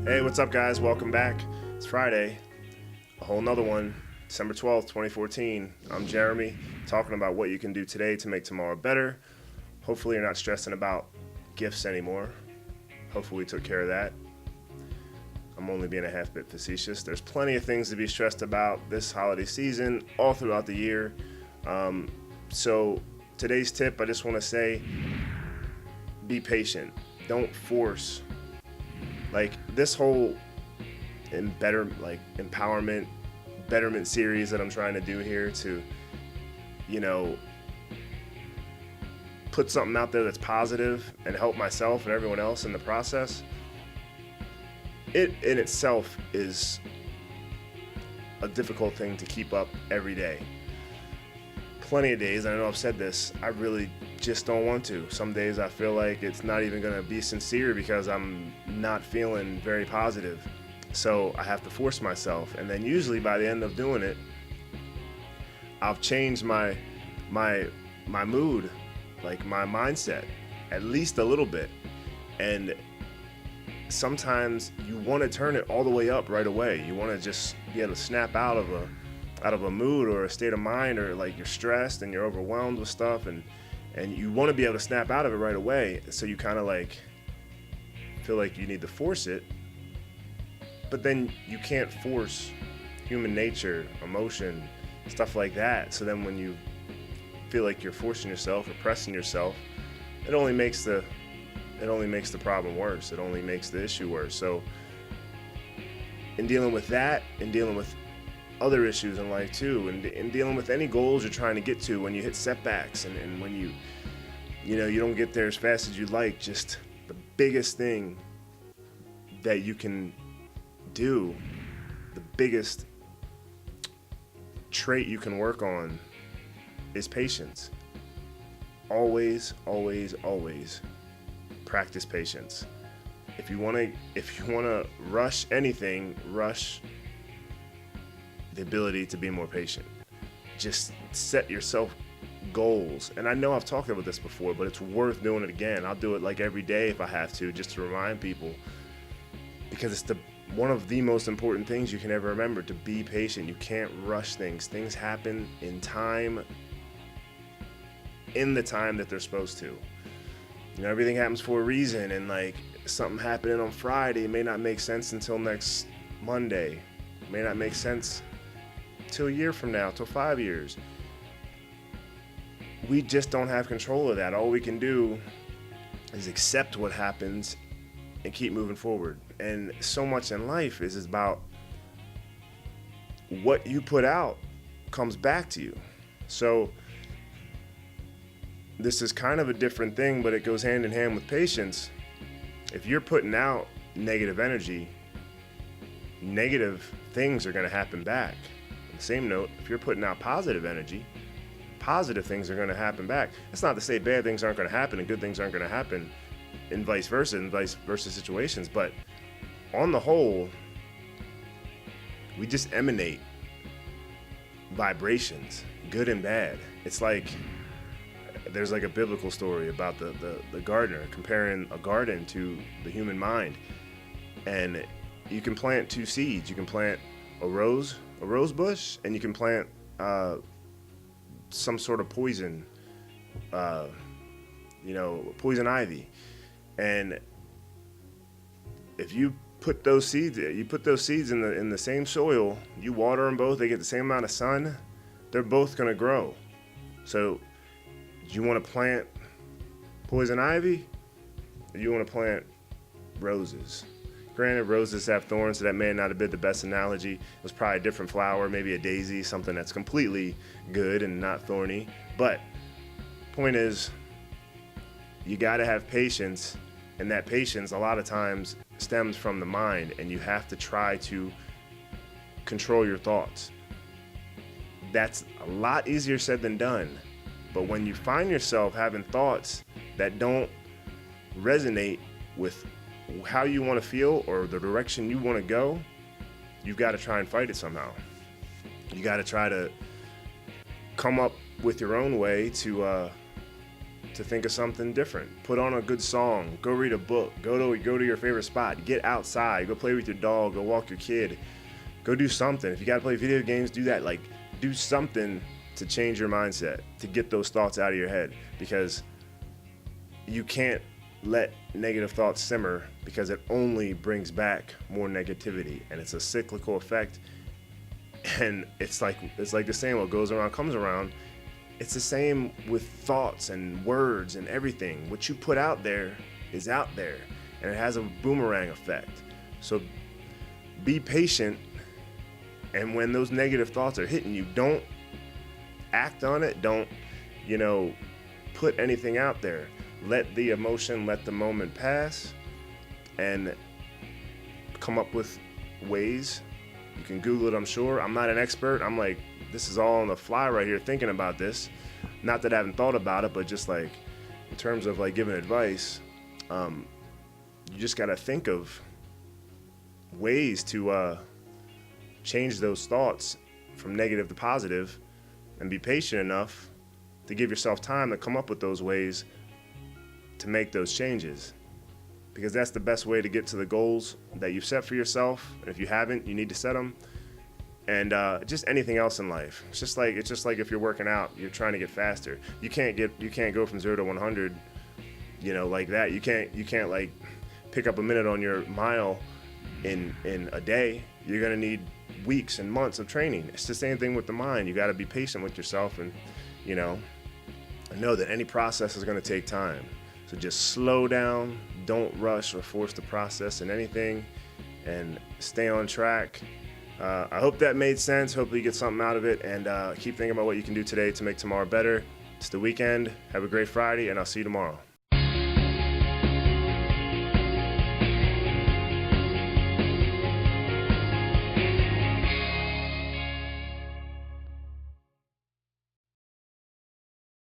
Hey, what's up, guys? Welcome back. It's Friday, a whole nother one, December 12th, 2014. I'm Jeremy, talking about what you can do today to make tomorrow better. Hopefully, you're not stressing about gifts anymore. Hopefully, we took care of that. I'm only being a half bit facetious. There's plenty of things to be stressed about this holiday season, all throughout the year. So, today's tip, I just want to say be patient. Don't force. This whole empowerment, betterment series that I'm trying to do here to, put something out there that's positive and help myself and everyone else in the process. It in itself is a difficult thing to keep up every day. Plenty of days, and I know I've said this, I really just don't want to. Some days I feel like it's not even going to be sincere because I'm not feeling very positive. So I have to force myself, and then usually by the end of doing it, I've changed my mood, like my mindset, at least a little bit. And sometimes you want to turn it all the way up right away. You want to just be able to snap out of a mood or a state of mind, or like you're stressed and you're overwhelmed with stuff, and you want to be able to snap out of it right away. So you kind of like feel like you need to force it, but then you can't force human nature, emotion, stuff like that. So then when you feel like you're forcing yourself or pressing yourself, it only makes the problem worse. It only makes the issue worse. So in dealing with that, in dealing with other issues in life too, and in dealing with any goals you're trying to get to, when you hit setbacks and when you don't get there as fast as you'd like, just the biggest thing that you can do, the biggest trait you can work on is patience. Always, always, always practice patience. If you want to rush anything, rush the ability to be more patient. Just set yourself goals. And I know I've talked about this before, but it's worth doing it again. I'll do it like every day if I have to, just to remind people, because it's one of the most important things you can ever remember, to be patient. You can't rush things. Things happen in time, in the time that they're supposed to. Everything happens for a reason, and like something happening on Friday may not make sense until next Monday. It may not make sense till a year from now, till 5 years. We just don't have control of that. All we can do is accept what happens and keep moving forward. And so much in life is about what you put out comes back to you. So this is kind of a different thing, but it goes hand in hand with patience. If you're putting out negative energy, negative things are going to happen back. On the same note, if you're putting out positive energy, positive things are going to happen back. That's not to say bad things aren't going to happen and good things aren't going to happen, and vice versa situations. But on the whole, we just emanate vibrations, good and bad. It's like there's like a biblical story about the gardener comparing a garden to the human mind. And you can plant two seeds. You can plant a rose bush, and you can plant some sort of poison, poison ivy. And if you put those seeds in the same soil, you water them both, they get the same amount of sun, they're both going to grow. So do you want to plant poison ivy, or do you want to plant roses? Granted, roses have thorns, so that may not have been the best analogy. It was probably a different flower, maybe a daisy, something that's completely good and not thorny. But point is, you got to have patience, and that patience a lot of times stems from the mind, and you have to try to control your thoughts. That's a lot easier said than done. But when you find yourself having thoughts that don't resonate with how you want to feel or the direction you want to go, you've got to try and fight it somehow. You got to try to come up with your own way to to think of something different. Put on a good song, go read a book, go to your favorite spot, get outside, go play with your dog, go walk your kid, go do something. If you gotta play video games, do that. Like, do something to change your mindset, to get those thoughts out of your head, because you can't let negative thoughts simmer, because it only brings back more negativity, and it's a cyclical effect. And it's like the saying, what goes around comes around. It's the same with thoughts and words and everything. What you put out there is out there, and it has a boomerang effect. So be patient, and when those negative thoughts are hitting you, don't act on it. Don't, put anything out there. Let the emotion, let the moment pass, and come up with ways. You can Google it, I'm sure. I'm not an expert. I'm like, this is all on the fly right here thinking about this. Not that I haven't thought about it, but just like in terms of like giving advice, you just got to think of ways to change those thoughts from negative to positive, and be patient enough to give yourself time to come up with those ways to make those changes, because that's the best way to get to the goals that you've set for yourself. And if you haven't, you need to set them. And just anything else in life. It's just like if you're working out, you're trying to get faster. You can't go from 0 to 100, like that. You can't like pick up a minute on your mile in a day. You're gonna need weeks and months of training. It's the same thing with the mind. You got to be patient with yourself, and know that any process is gonna take time. So just slow down. Don't rush or force the process in anything, and stay on track. I hope that made sense. Hopefully you get something out of it, and keep thinking about what you can do today to make tomorrow better. It's the weekend. Have a great Friday, and I'll see you tomorrow.